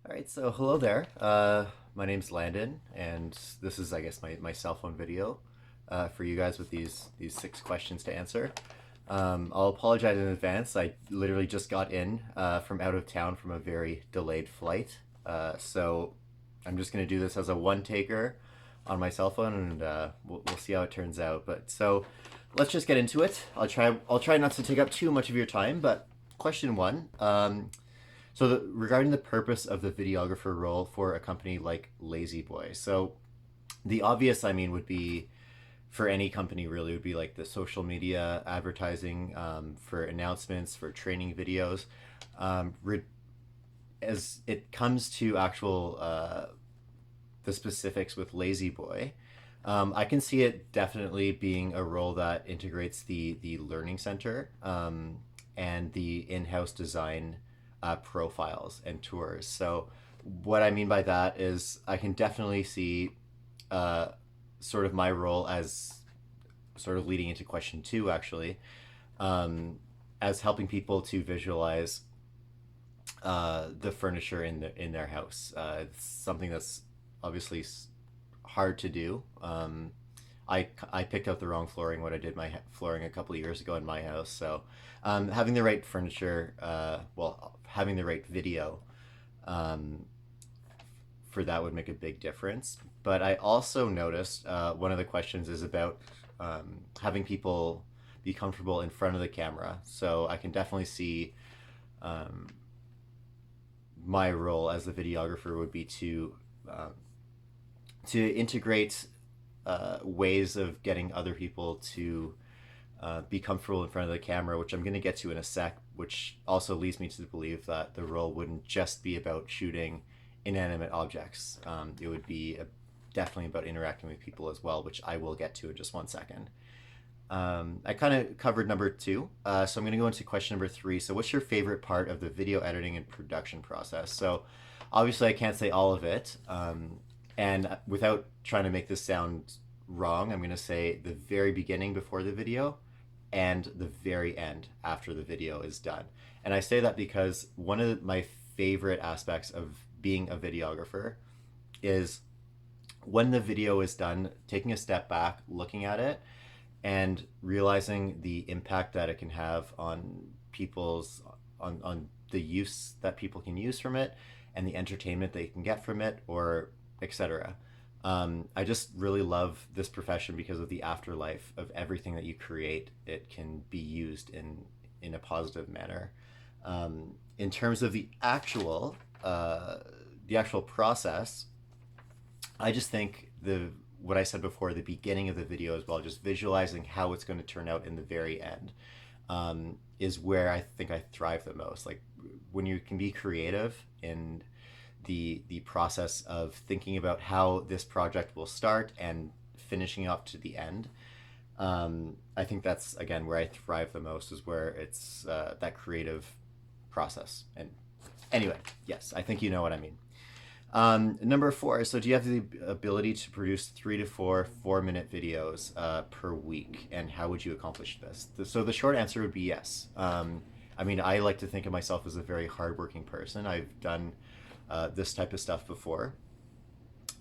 All right, so hello there. My name's Landon, and this is, I guess, my cell phone video for you guys with these 6 questions to answer. I'll apologize in advance. I literally just got in from out of town from a very delayed flight, so I'm just gonna do this as a one taker on my cell phone, and we'll see how it turns out. But so let's just get into it. I'll try not to take up too much of your time. But question one. Regarding the purpose of the videographer role for a company like La-Z-Boy, so the obvious, I mean, would be for any company really would be like the social media advertising for announcements, for training videos. As it comes to actual the specifics with La-Z-Boy, I can see it definitely being a role that integrates the learning center and the in-house design profiles and tours. So what I mean by that is I can definitely see uh, sort of my role as sort of leading into question two, actually, um, as helping people to visualize the furniture in their house. It's something that's obviously hard to do. I picked out the wrong flooring when I did my flooring a couple of years ago in my house. So having the right furniture, having the right video um, for that would make a big difference. But I also noticed one of the questions is about having people be comfortable in front of the camera. So I can definitely see um, my role as the videographer would be um, to integrate ways of getting other people to be comfortable in front of the camera, which I'm going to get to in a sec, which also leads me to believe that the role wouldn't just be about shooting inanimate objects. It would be definitely about interacting with people as well, which I will get to in just one second. I kind of covered number two, so I'm going to go into question number three. So, what's your favorite part of the video editing and production process? So, obviously, I can't say all of it, and without trying to make this sound wrong, I'm going to say the very beginning before the video and the very end after the video is done. And I say that because one of my favorite aspects of being a videographer is when the video is done, taking a step back, looking at it, and realizing the impact that it can have on people's on the use that people can use from it and the entertainment they can get from it, or etc. I just really love this profession because of the afterlife of everything that you create. It can be used in a positive manner. In terms of the actual process, I just think the what I said before, the beginning of the video as well, just visualizing how it's going to turn out in the very end, is where I think I thrive the most. Like when you can be creative in the process of thinking about how this project will start and finishing up to the end. I think that's again where I thrive the most, is where it's that creative process. And anyway, yes, I think you know what I mean. Number four. So, do you have the ability to produce 3 to 4 4-minute videos per week, and how would you accomplish this? So, the short answer would be yes. I mean, I like to think of myself as a very hardworking person. I've done this type of stuff before,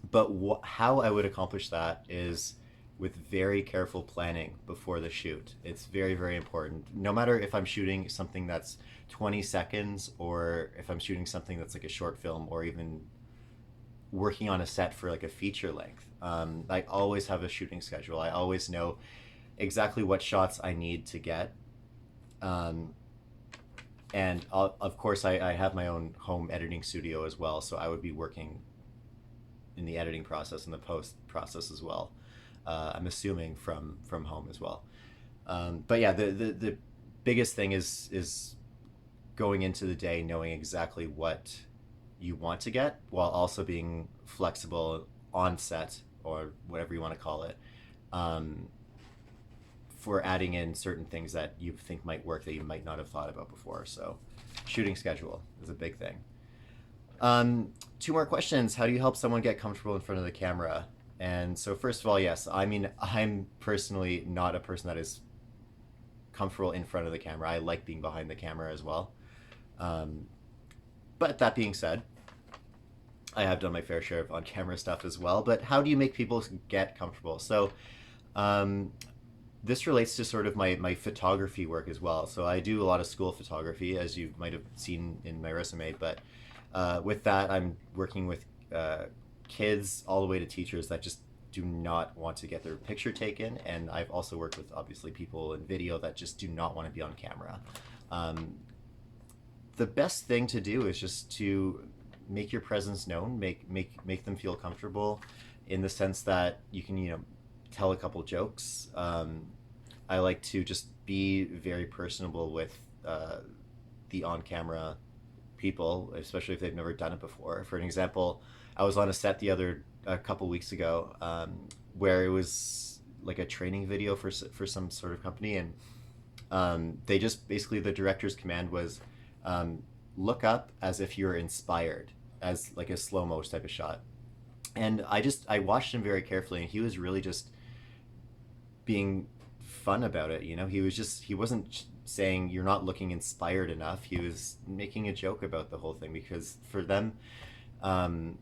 but how I would accomplish that is with very careful planning before the shoot. It's very, very important. No matter if I'm shooting something that's 20 seconds or if I'm shooting something that's like a short film or even working on a set for like a feature length. I always have a shooting schedule. I always know exactly what shots I need to get. Um, and of course, I have my own home editing studio as well. So I would be working in the editing process and the post process as well. I'm assuming from home as well. But yeah, the biggest thing is going into the day knowing exactly what you want to get while also being flexible on set or whatever you want to call it, um, for adding in certain things that you think might work that you might not have thought about before. So shooting schedule is a big thing. Two more questions. How do you help someone get comfortable in front of the camera? And so first of all, yes, I mean, I'm personally not a person that is comfortable in front of the camera. I like being behind the camera as well. Um, but that being said, I have done my fair share of on camera stuff as well. But how do you make people get comfortable? So um, this relates to sort of my photography work as well. So I do a lot of school photography, as you might have seen in my resume. But with that, I'm working with kids all the way to teachers that just do not want to get their picture taken. And I've also worked with obviously people in video that just do not want to be on camera. Um, the best thing to do is just to make your presence known, make them feel comfortable, in the sense that you can tell a couple jokes. I like to just be very personable with the on camera people, especially if they've never done it before. For an example, I was on a set a couple weeks ago, where it was like a training video for some sort of company, and they just basically, the director's command was, look up as if you're inspired, as like a slow mo type of shot. And I watched him very carefully, and he was really just being fun about it. He wasn't saying you're not looking inspired enough. He was making a joke about the whole thing, because for them, um,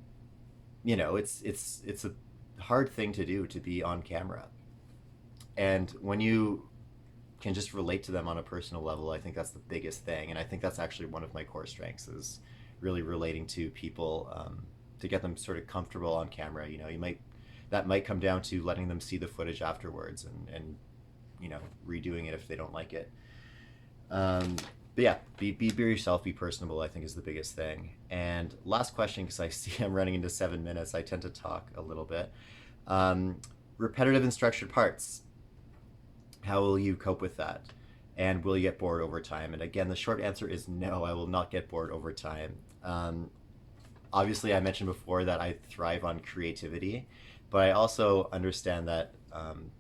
it's a hard thing to do, to be on camera. And when you can just relate to them on a personal level, I think that's the biggest thing. And I think that's actually one of my core strengths, is really relating to people, to get them sort of comfortable on camera. That might come down to letting them see the footage afterwards, and redoing it if they don't like it. But yeah, be yourself, be personable, I think, is the biggest thing. And last question, because I see I'm running into 7 minutes, I tend to talk a little bit. Repetitive and structured parts. How will you cope with that? And will you get bored over time? And again, the short answer is no, I will not get bored over time. Obviously, I mentioned before that I thrive on creativity, but I also understand that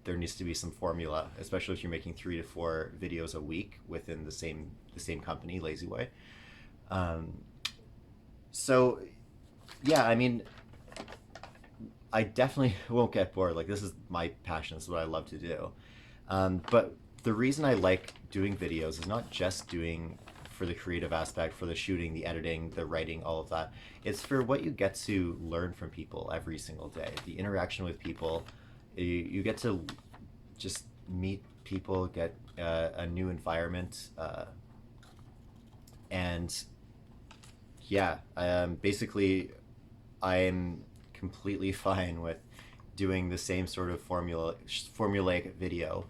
there needs to be some formula, especially if you're making 3 to 4 videos a week within the same company, La-Z-Boy. Um, so, yeah, I mean, I definitely won't get bored. Like, this is my passion. This is what I love to do. But the reason I like doing videos is not just doing for the creative aspect, for the shooting, the editing, the writing, all of that. It's for what you get to learn from people every single day. The interaction with people, you get to just meet people, get a new environment, and yeah, basically, I'm completely fine with doing the same sort of formulaic video,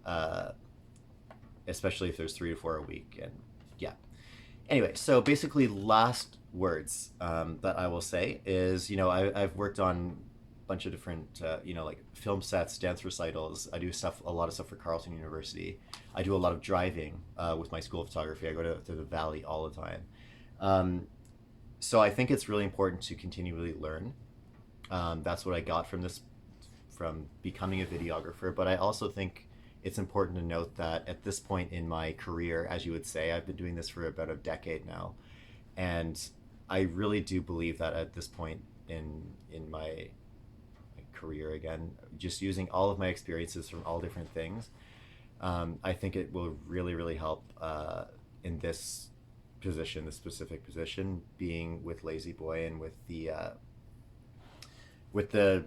uh, especially if there's 3 to 4 a week. And yeah. Anyway, so basically, last words that I will say is, I've worked on a bunch of different, like film sets, dance recitals. I do a lot of stuff for Carleton University. I do a lot of driving with my school of photography. I go to the Valley all the time. So I think it's really important to continually learn. That's what I got from becoming a videographer. But I also think it's important to note that at this point in my career, as you would say, I've been doing this for about a decade now, and I really do believe that at this point in my career, again, just using all of my experiences from all different things, I think it will really, really help in this position, this specific position, being with La-Z-Boy, and with the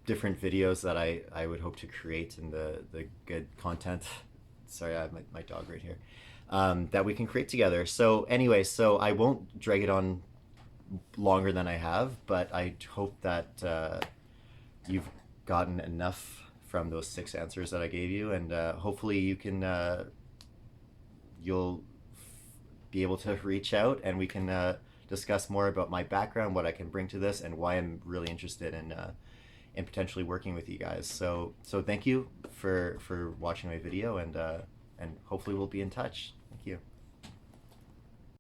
different videos that I would hope to create, and the good content. Sorry, I have my dog right here. That we can create together. So anyway, so I won't drag it on longer than I have, but I hope that you've gotten enough from those 6 answers that I gave you, and hopefully you'll be able to reach out, and we can discuss more about my background, what I can bring to this, and why I'm really interested in potentially working with you guys. So thank you for watching my video, and hopefully we'll be in touch. Thank you.